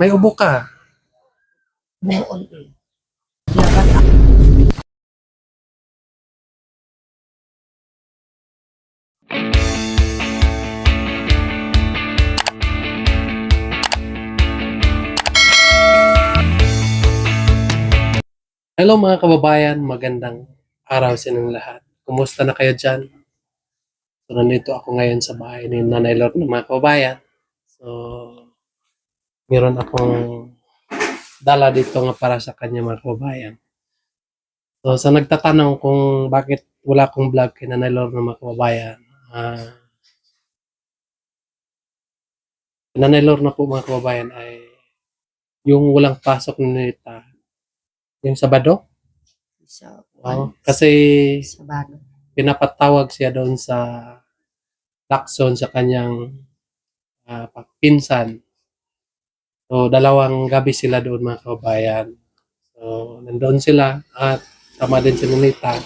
May ubo ka. Buon eh. Laban Hello mga kababayan, magandang araw sa inyong lahat. Kumusta na kayo dyan? So, nandito ako ngayon sa bahay ni Nanay Lord ng mga kababayan. So, meron akong dala dito nga para sa kanya mga kababayan. So, sa nagtatanong kung bakit wala akong vlog kay Nanay Lord ng mga kababayan, Nanay Lord na po mga kababayan ay yung walang pasok na nita, yung Sabado. sa Kasi Sabado. pinapatawag siya doon sa Lacson sa kanyang pinsan. So, dalawang gabi sila doon mga kababayan. So, nandoon sila at tama din si Nunita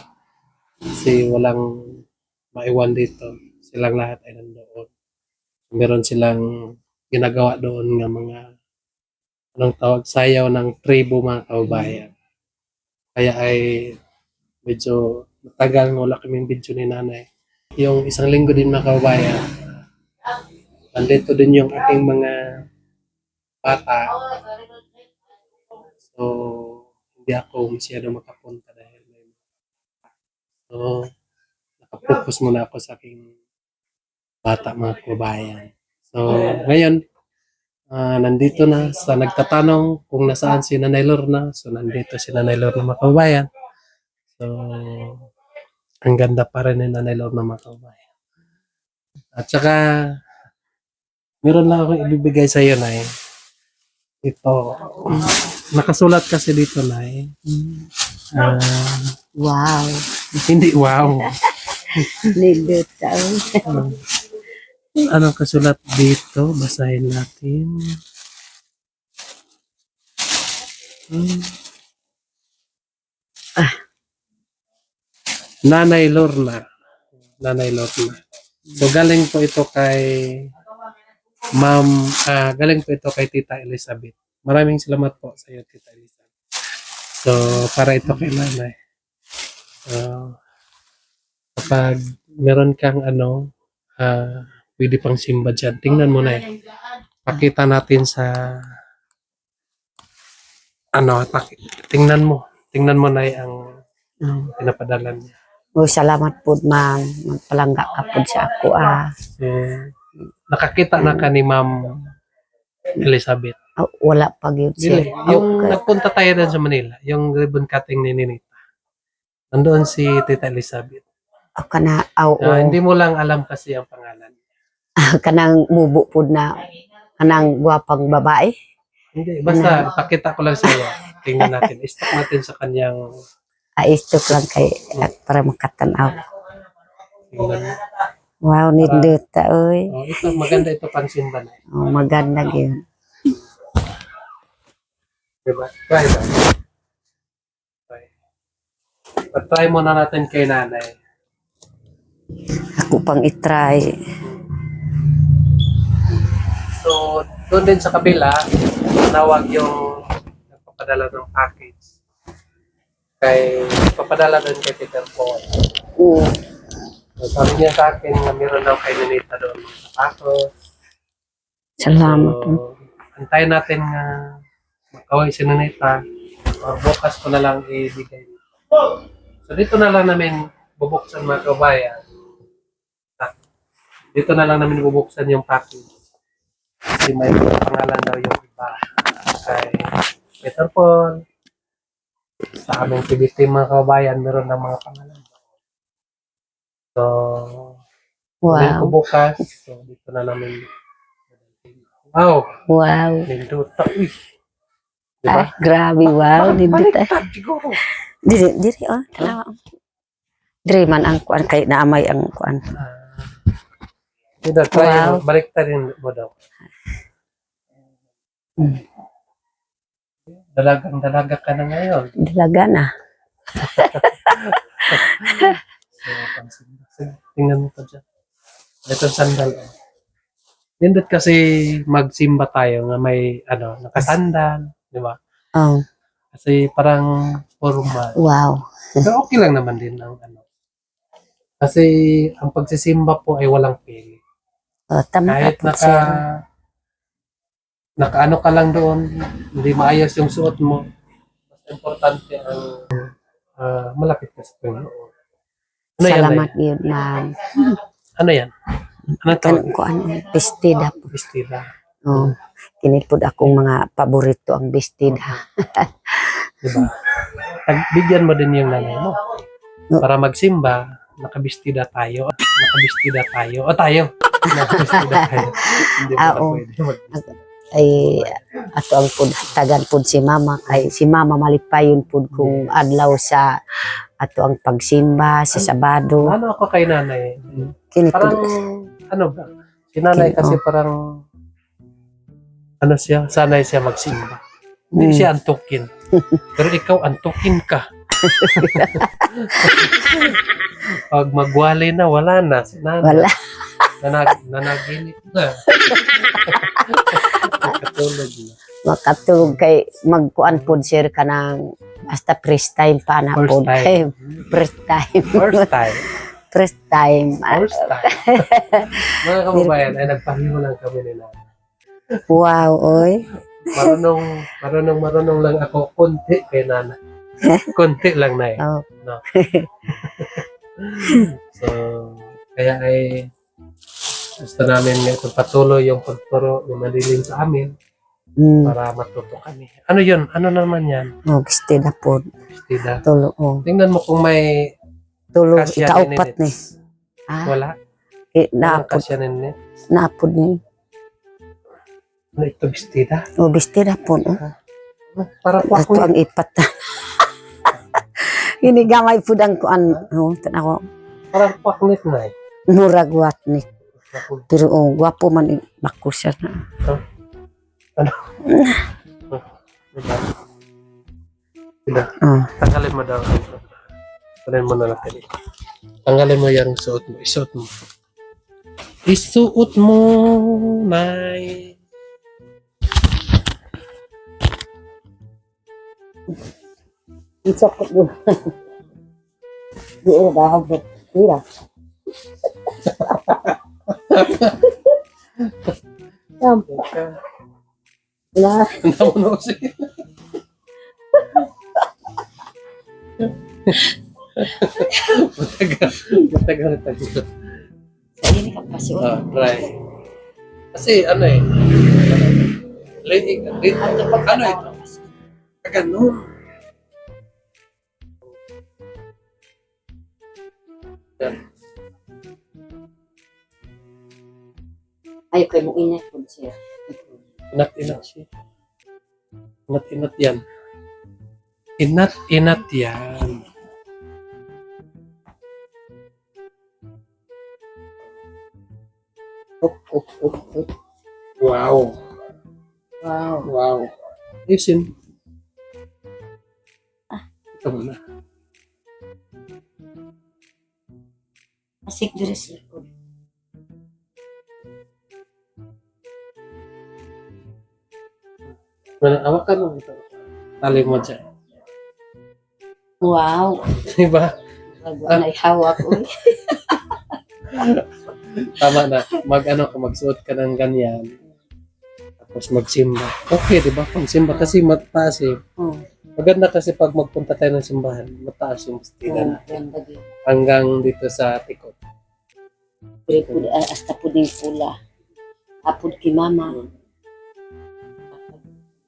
kasi walang maiwan dito. Silang lahat ay nandoon. Meron silang ginagawa doon ng mga anong tawag, sayaw ng tribo mga kababayan. Kaya ay medyo matagal ng wala kaming video ni nanay. Yung isang linggo din mga kababayan, nandito din yung ating mga bata. So, hindi ako masyado makapunta dahil so, nakapokus muna ako sa aking bata mga kababayan. So, ngayon, nandito na sa nagtatanong kung nasaan si Nanay Lorna. So, nandito si Nanay Lorna mga kababayan. So, ang ganda pa rin ni Nanay Lorna mga kababayan. At saka, meron lang akong ibibigay sa iyo, Nay. Ito, nakasulat kasi dito, Nay. Ah, Wow. hindi, wow. Nindot taon. Anong kasulat dito? Basahin natin. Nanay Lorna. Nanay Lorna. So galing po ito kay Ma'am, galing po ito kay Tita Elizabeth. Maraming salamat po sa iyo, Tita Elizabeth. So, para ito kay Nanay. Kapag meron kang pwede pang simba dyan, tingnan mo na eh. Pakita natin sa tingnan mo na ang pinapadala niya. Oh, salamat po, ma'am. Magpalangga ka po sa ako, So, nakakita na ka ni Ma'am Elizabeth. Wala pag yun siya. Dili, yung nagpunta tayo din sa Manila, yung ribbon cutting ni Ninita. Nandoon si Tita Elizabeth. Hindi mo lang alam kasi ang pangalan. Kanang mubo po na, kanang gwapang babae. Hindi, basta pakita ko lang sa iyo. Tingnan natin. I-stock natin sa kanyang Istok lang kay para makatanaw. tingnan. Wow, nindot ta, oy. Oh, ito, maganda ito pansimba na. Oh, maganda yun. Diba? Try ba? Try muna natin kay nanay. Ako pang itry. So, doon din sa kabila, nawag yung nagpapadala ng package. Papadala doon kay Peter Paul. So, sabi niya sa akin na meron daw kay Ninita doon mga sapatos. Salamat po. So, antayin natin nga makaway si Ninita. Bukas ko na lang ibigay. So, dito na lang namin bubuksan mga kabayan. Dito na lang namin bubuksan yung package. Kasi may pangalan daw yung iba. Kay Peter Paul. Sa aming PBT mga kabayan, meron ng mga pangalan. So, kunin ko Wow. bukas. So, dito na namin. Wow! Wow. Ninduta. Uy! Diba? Grabe, wow. Nindot ta. Baliktad siguro. Diri, tanawa. Diri man ang kuan kay naamay ang kuan. Dito, try Wow. mo. Baliktad din mo daw. Dalagang-dalaga ka na ngayon. Dalaga na. So, tingnan mo pa dyan. Ito sandal. Nindot kasi magsimba tayo nga may nakasandal, di ba? Oh, Kasi parang formal. wow. Pero okay lang naman din ang Kasi ang pagsisimba po ay walang pili. Oh, tama ka Kahit po, sir. nakaano ka lang doon, hindi maayos yung suot mo. Mas importante ang malapit ka sa Panginoon. Ano yan, Salamat Nay? yun, ma'am. Ano yan? Ano tawag? Ko ano, bestida po. Bestida. Oh, kinipod akong mga paborito ang bestida. Diba? Bigyan mo din yung nanay mo. No. Para magsimba, nakabistida tayo. Nakabistida tayo. O tayo. Nakabistida tayo. Hindi mo na Oo. pwede magbistida. Ay ato ang pud tagan pud si mama kay si mama malipayon pud kung adlaw sa ato ang pagsimba sa Sabado. Ano ako kay nanay? Kini Parang, pud ano ba? Si nanay Kin- kasi parang, siya, sanay siya magsimba. Hindi siya antukin. Pero ikaw, antukin ka. Pag magwali na, wala na. Si nanay. wala. Nanaginip na. Katulog na. Makatulog kay magkuan pud sir kanang basta first time pa na First pud. time. First time. First time. First time. First time. Mga kababayan, ay nagpahimo lang kami ni nanay. Wow, oy. Marunong lang ako konti kay nanay. Konti lang na Oh. No? So, kaya ay gusto namin nga patuloy yung pagturo ni Madilim sa amin para matuto kami. Ano yun? Ano naman yan? Oh, bestida pud. Bestida. Tulo oh. Tingnan mo kung may Tulo kasya ikaupat ni. ninits. Ah, Wala. Walang naapod kasya ninits. naapod ni. Ano ito, bestida? Oh, bestida pud oh. Para po Ato ako. ang ipat. Hinigamay pud ang kuan. Oh, tanaw. Parang paklit na eh. Murag wat ni. Pero oh, gwapo man bako siya na. Diba? Diba? Ah, Tanggalin mo daw. Tanggalin mo na natin. Tanggalin mo yung suot mo. Isuot mo. Isuot mo, Nay. isa ko mo. Di ba habot. Mira. Na, Ano mo kasi? Matagal. hindi ka pa siya. Right. Kasi ano eh. Ano ito? Ganun. Yan. Ay, kayo mo inat po siya. Inat-inat siya. Inat-inat yan. Inat-inat yan. Up. Wow. Wow. Wow. Ayusin. Ito muna. Asik diri siya po. Awakan mo ito. Tali mo dyan. Wow. Diba? Ay hawak ko. Tama na. Magsuot ka ng ganyan. Tapos magsimba. Okay, diba? Pag simba kasi mataas eh. Oh. Maganda kasi pag magpunta tayo ng simbahan, mataas yung stila na. Hanggang dito sa tikot. Hasta puding pula. Apod ki mama.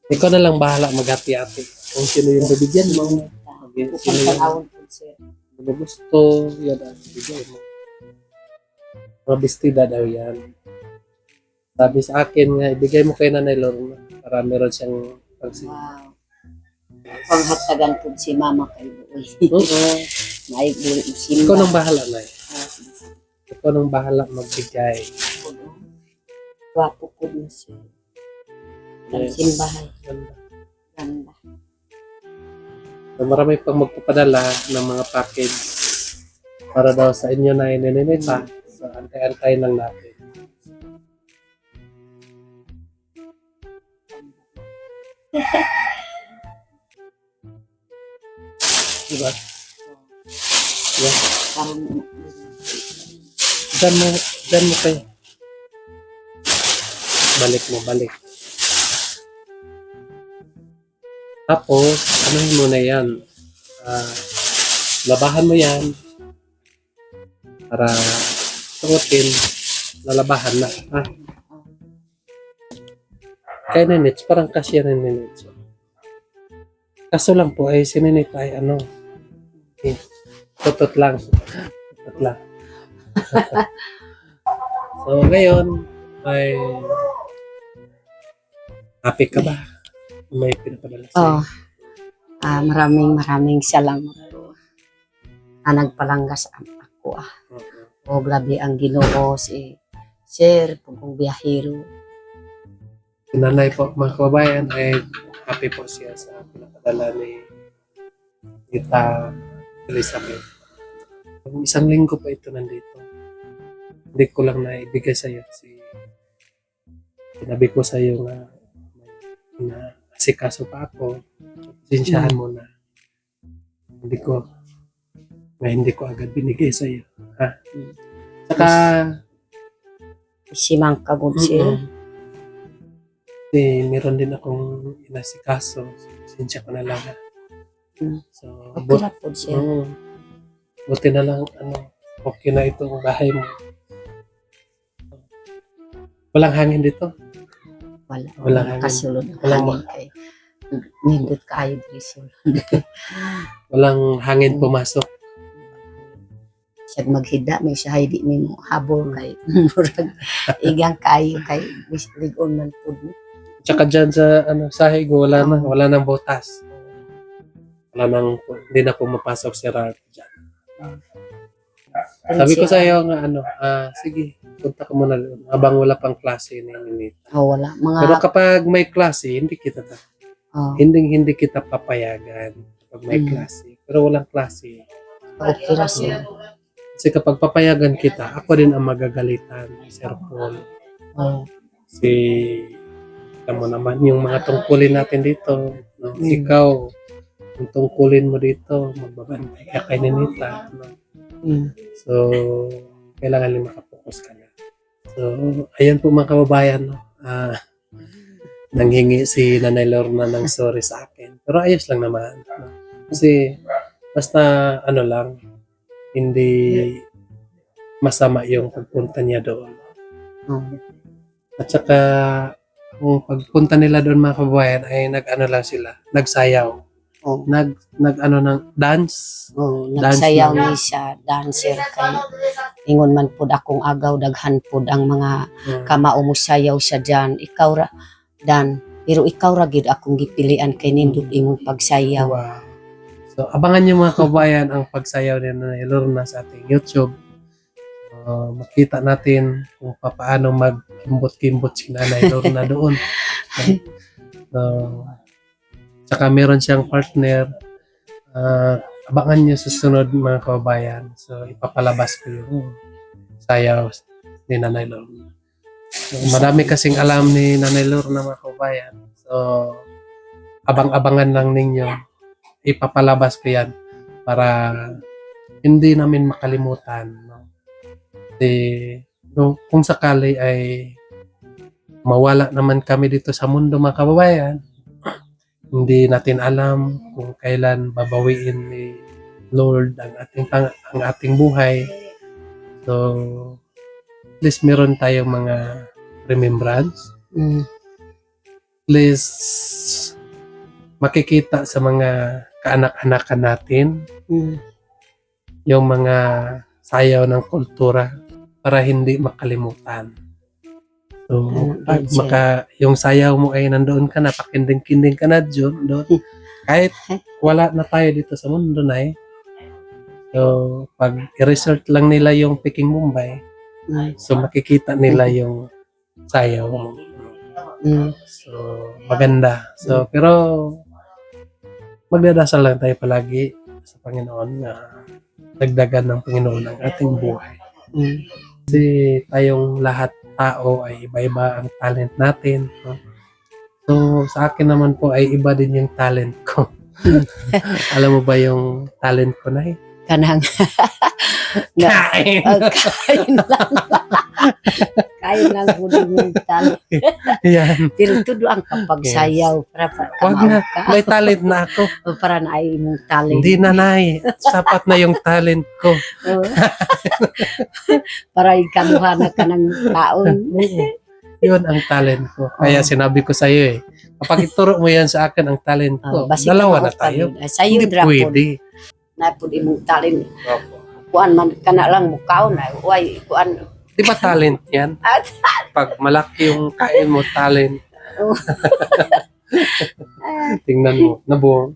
Ikaw na lang bahala maghati-hati. Kung sino yung bibigyan mo. Sino yung gusto. Yan ang bibigyan mo. Mga bestida daw yan. Sabi sa akin nga, ibigay mo kay Nanay Lorna para meron siyang pagsimba. Wow. Panghatagan po si mama kay Buoy. Oo. May simba. Ikaw nang bahala, Nay. Ikaw nang bahala magbigay. Gwapo po na siya. Ang simbahan. Ganda. Ganda. So, marami pang magpapadala ng mga package para daw sa inyo na ininita. So, antay-antay lang natin. Diba? Yan. Parang, Dyan mo kayo. Balik. Tapos, anuhin mo na yan. Labahan mo yan para suotin, lalabahan na. Kaya Ninits, parang kasya rin Ninits. Kaso lang po ay si Ninit ay tutot lang. So ngayon ay happy ka ba? May pinapadala sa'yo. maraming salamat po. Nagpalanggas ako. O grabe ang Ginoo si Sir, kung biyahero. Si nanay po, mga kababayan, ay happy po siya sa pinapadala ni Tita Elizabeth. Isang linggo pa ito nandito. Hindi ko lang naibigay sa iyo kasi sinabi ko sa iyo na asikaso pa ako. Sinsyahan mo na. Hindi ko agad binigay sa iyo. Saka Si Mang Kagod Sir. meron din akong inasikaso. Sinsya ko na lang. So, Okay na po Sir. buti na lang okay na itong bahay mo. Walang hangin dito. Wala hangin. kasulod. Walang Kay nindot kayo Sir. Walang hangin pumasok. Siya maghida may siya di nimo habol kay murag igang kayo kay ligon man pud mo. Tsaka dyan sa sahig wala nang butas. Hindi na pumapasok si Ralph dyan. Sabi ko sa iyo nga sige, punta ka muna doon habang wala pang klase ni Ninit. Wala Pero kapag may klase, hindi kita papayagan kapag may klase. Pero walang klase. Okay ra Sir. Kasi kapag papayagan kita, ako din ang magagalitan, Sir Paul. Kasi alam mo naman yung mga tungkulin natin dito. No? Ikaw, yung tungkulin mo dito, magbabantay ka kay Ninita. No? So, kailangan din makapokus ka na. So, ayan po mga kababayan. No? Nanghingi si Nanay Lorna ng sorry sa akin. Pero ayos lang naman. No? Kasi, basta lang, hindi masama yung pagpunta niya doon. At saka, kung pagpunta nila doon mga kababayan ay nagsayaw. Ng dance. Nagsayaw ni sa dancer kay ingon man pud akong agaw daghan pud ang mga kamao mo sayaw sa diyan. Ikaw ra dan pero ikaw ra gid akong gipilian kay nindot imong pagsayaw. Wow. So abangan niyo mga kababayan ang pagsayaw ni Nanay Lorna sa ating YouTube. Makita natin kung paano magkimbot-kimbot si Nanay Lorna doon. Tsaka meron siyang partner. Abangan niyo sa sunod mga kababayan. So ipapalabas ko yung sayaw ni Nanay Lorna. So, marami kasing alam ni Nanay Lorna mga kababayan. So abang-abangan lang ninyo. Ipapalabas ko yan para hindi namin makalimutan. No? Kasi kung sakali ay mawala naman kami dito sa mundo mga kababayan, hindi natin alam kung kailan babawiin ni Lord ang ating buhay. So, at least meron tayong mga remembrance. At least makikita sa mga kaanak-anakan natin yung mga sayaw ng kultura para hindi makalimutan. So, yung sayaw mo ay nandoon ka na, pakinding-kinding ka na doon. Kahit wala na tayo dito sa mundo na So, pag i-research lang nila yung Peking Mumbai, so makikita nila yung sayaw mo. So, maganda. So, pero magdadasal lang tayo palagi sa Panginoon na dagdagan ng Panginoon ang ating buhay. Kasi tayong lahat tao ay iba-iba ang talent natin. No? So, sa akin naman po ay iba din yung talent ko. Alam mo ba yung talent ko na eh? Kanang na, Kain! kain lang. Kain lang po din yung talent. Yan. Pero tudo ang kapagsayaw para Wag na. kamao ka. May talent na ako. O para na ay mong talent. Hindi na, Nay. Sapat na yung talent ko. Oo. Para ikaduhan ka ng taon. Yun ang talent ko. Kaya sinabi ko sa iyo eh. Kapag ituro mo yan sa akin ang talent ko, Basi dalawa na kamao tayo. ka. Sayo Hindi drapon. pwede. Na po di mong talent. Kuan man ka na lang mukaw na. Uy, kuan. Di ba talent yan? At Pag malaki yung kain mo, talent. Oh. Tingnan mo, nabuo.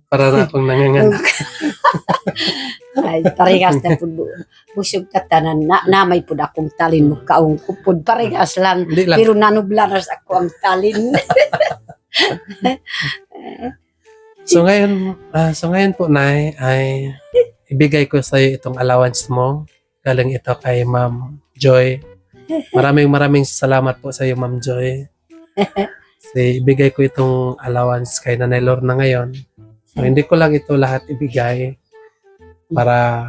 Para na akong nanganganak. ay parehas na po busog ka tanan na namay po akong talin mo kaong kupod parehas lang. Hindi lang. Pero nanublanas ako ang talin. So ngayon po, Nay, ay ibigay ko sa iyo itong allowance mo. Galing ito kay Ma'am Joy. Maraming salamat po sa iyo, Ma'am Joy. Kasi ibigay ko itong allowance kay Nanay Lorna ngayon. So hindi ko lang ito lahat ibigay para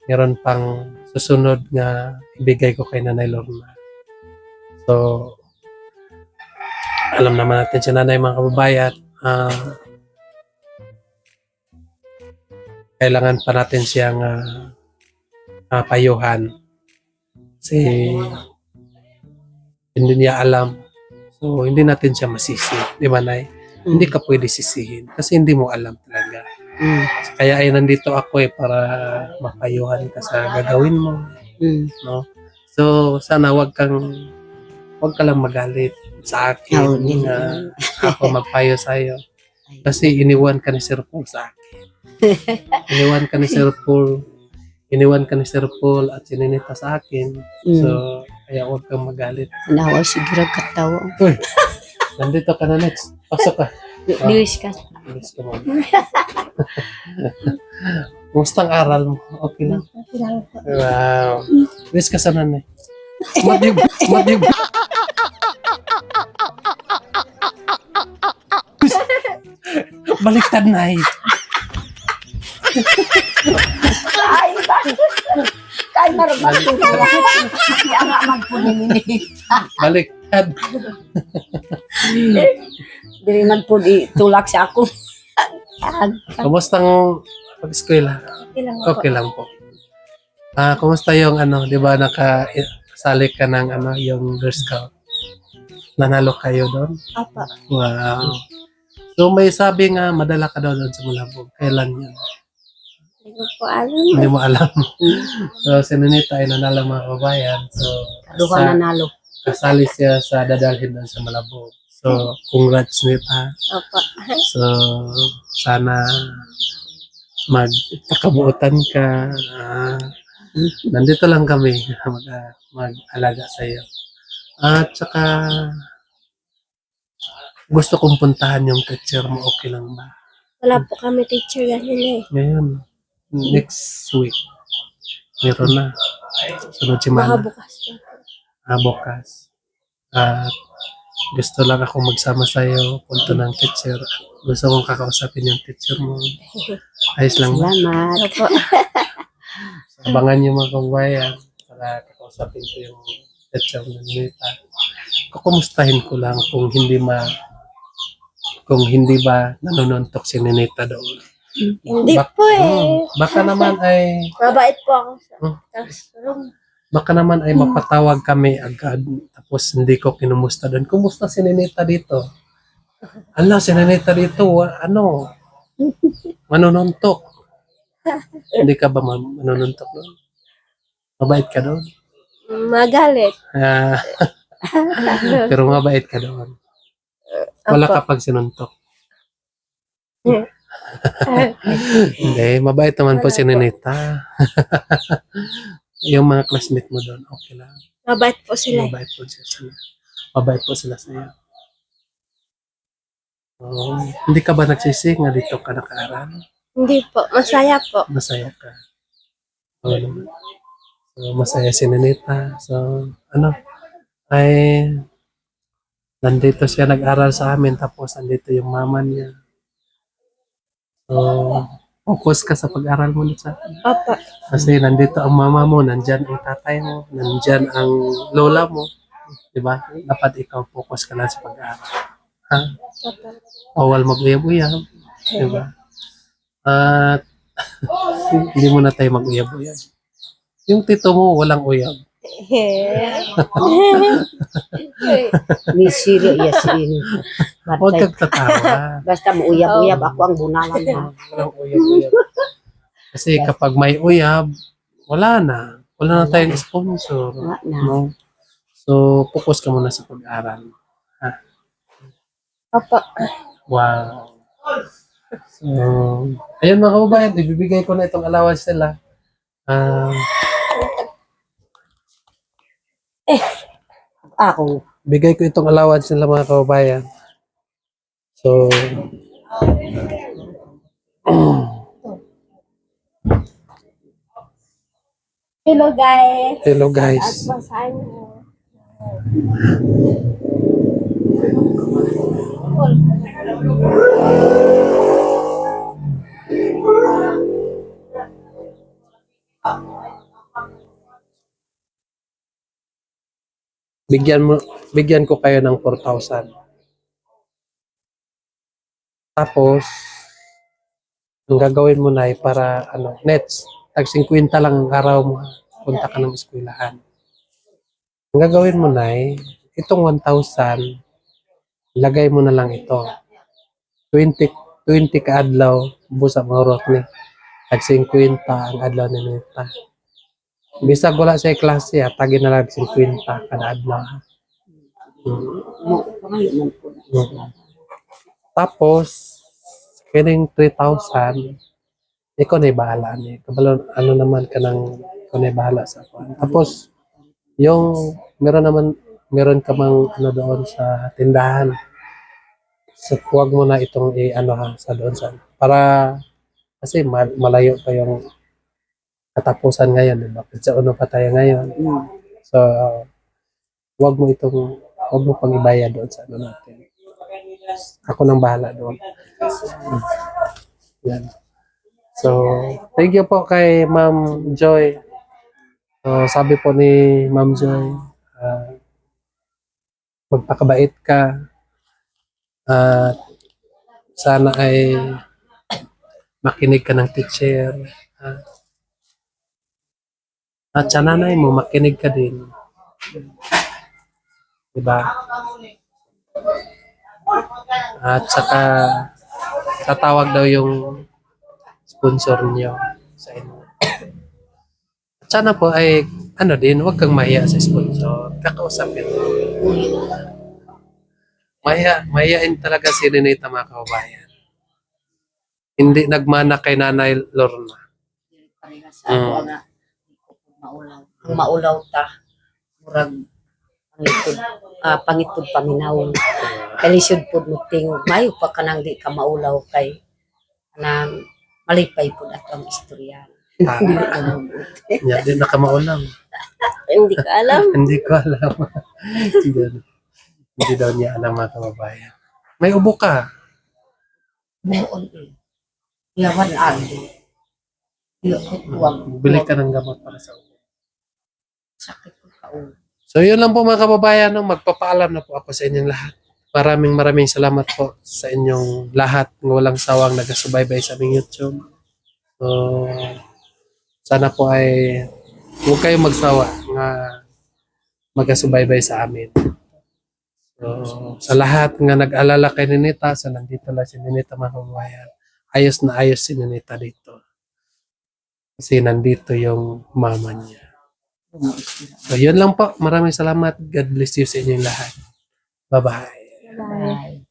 meron pang susunod na ibigay ko kay Nanay Lorna. So alam naman natin si Nanay, mga kababayan, kailangan pa natin siyang payuhan. Kasi hindi niya alam. So, hindi natin siya masisi. Di ba, Nay? Hindi ka pwede sisihin. Kasi hindi mo alam talaga. Mm. Kaya ay nandito ako para mapayuhan ka sa gagawin mo. Mm. No? So, sana wag ka lang magalit sa akin Oh, hindi. na ako magpayo sa'yo. Kasi iniwan ka ni Sir Paul sa akin. Iniwan ka ni Sir Paul at sininita sa akin. So, kaya huwag kang magalit. Nawa siguro katawa. Nandito ka na next. Pasok ka. Dilis ka. Alis ka muna. Kumusta ang aral mo? Okay lang? Wow. Alis ka sa nanay. Madyog. Baliktad na eh. Ay, bakit? Kay marumang tulala. Kaya nga magpuninit. Baliktad. Dili man po tulak sa ako. Kumusta ang pag-eskwela? Okay lang po. Kumusta yung di ba nakasali ka ng yung Girl Scout? Nanalo kayo doon? Apa. Wow. So may sabi nga madala ka daw doon sa Malabog. Kailan yun? Hindi ko po alam. Hindi mo alam. So si Ninita ay nanalo, mga kabayan. So Duha nanalo. kasali siya sa dadalhin doon sa Malabog. So congrats, Nita. Apa. So sana magkakabuutan ka. Nandito lang kami mag-alaga sa iyo. At saka gusto kong puntahan yung teacher mo. Okay lang ba? Wala po kami teacher ganyan eh. Ngayon, next week, meron na. Sunod si Baka Mana. bukas po. Bukas. At gusto lang ako magsama sa'yo, punto ng teacher. Gusto kong kakausapin yung teacher mo. Ayos lang ba? Salamat. Opo. Abangan niyo, mga kabayan, para kakausapin ko yung teacher ng Nita. Kukumustahin ko lang kung hindi ba nanonontok si Ninita doon. Hindi Bak- po eh. Baka naman ay Mabait po ako sa Hmm. classroom. baka naman ay mapatawag kami agad tapos hindi ko kinumusta doon. Kumusta si Ninita dito? Ala, si Ninita dito, manonontok. Hindi ka ba manonontok doon? Mabait ka doon? Magalit. Pero mabait ka doon. Wala Opo. ka pag sinuntok. Hindi, mabait naman po Wala si po. Ninita. Yung mga classmate mo doon, okay lang. Mabait po sila. Mabait po sila. Mabait po sila sa iyo. Hindi ka ba nagsisig na dito ka nakaaral? Hindi po. Masaya po. Masaya ka. Oo naman. So, masaya si Ninita. So, ay Nandito siya nag-aral sa amin, tapos nandito yung mama niya. So, focus ka sa pag-aral mo sa Opo. kasi nandito ang mama mo, nandyan ang tatay mo, nandyan ang lola mo. Diba? Dapat ikaw focus ka lang sa pag-aral. Ha? Opo. Bawal mag-uyab-uyab. Diba? At hindi mo na tayo mag-uyab-uyab. Yung tito mo, walang uyab. Ni Siri, yes, Siri. Huwag kang tatawa. Basta mo uyab-uyab, ako ang bunalan mo. Walang uyab-uyab. Kasi kapag may uyab, wala na. Wala na tayong sponsor. Wala na. No? So, focus ka muna sa pag-aral. Opo. Wow. So, ayun mga kababayan, ibibigay ko na itong allowance nila. Ako, Bigay ko itong allowance nila mga kababayan. So, Hello guys. hello At guys. basahin mo. Bigyan ko kayo ng 4,000. Tapos, ang gagawin mo na ay para nets, tag 50 lang ang araw mo, punta ka ng eskwelahan. Ang gagawin mo na ay itong 1,000, lagay mo na lang ito. 20 ka adlaw, busa mahurot ni. Tag 50 ang adlaw ni Nita. Bisag wala sa klase, tagin na lang 50 kada adlaw. pangalan po. Tapos, kining 3,000, ikaw na bahala ni. Kabalo, naman ka ng ikaw na bahala sa ako. Tapos, yung meron ka mang doon sa tindahan. So, huwag mo na itong sa doon sa, para, kasi malayo pa yung katapusan ngayon, di ba? Sa uno pa tayo ngayon. So, huwag mo pang ibayad doon sa natin. Ako nang bahala doon. Yan. So, thank you po kay Ma'am Joy. So, sabi po ni Ma'am Joy, magpakabait ka. At sana ay makinig ka ng teacher. At sa nanay mo, makinig ka din. Diba? At saka tatawag daw yung sponsor niyo sa inyo. At sana po ay huwag kang mahiya sa sponsor. Kakausapin mo. Mahiyain talaga si Renita mga kababayan. Hindi nagmana kay Nanay Lorna. Sa ako nga, maulaw. Ang maulaw ta, murag pangitod paminaw. Kalisod po mo tingog. Mayo pa ka nang di ka maulaw kay nang malipay po na ang istorya. Dili ka mabuti. Hindi na ka maulam. Hindi ko alam. Hindi ko alam. Hindi daw niya alam mga kababayan. May ubo ka. Noon eh. Yawan ado. Huwag. Bili ka ng gamot para sa ubo. Sakit ko ka ulo. So yun lang po mga kababayan. Magpapaalam na po ako sa inyong lahat. Maraming salamat po sa inyong lahat ng walang sawang nagasubaybay sa aming YouTube. So, sana po ay huwag kayong magsawa nga magasubaybay sa amin. So, sa lahat nga nag-alala kay Ninita, sa nandito lang si Ninita mga kababayan, ayos na ayos si Ninita dito. Kasi nandito yung mama niya. So, yun lang po. Maraming salamat. God bless you sa inyong lahat. Bye-bye. Bye.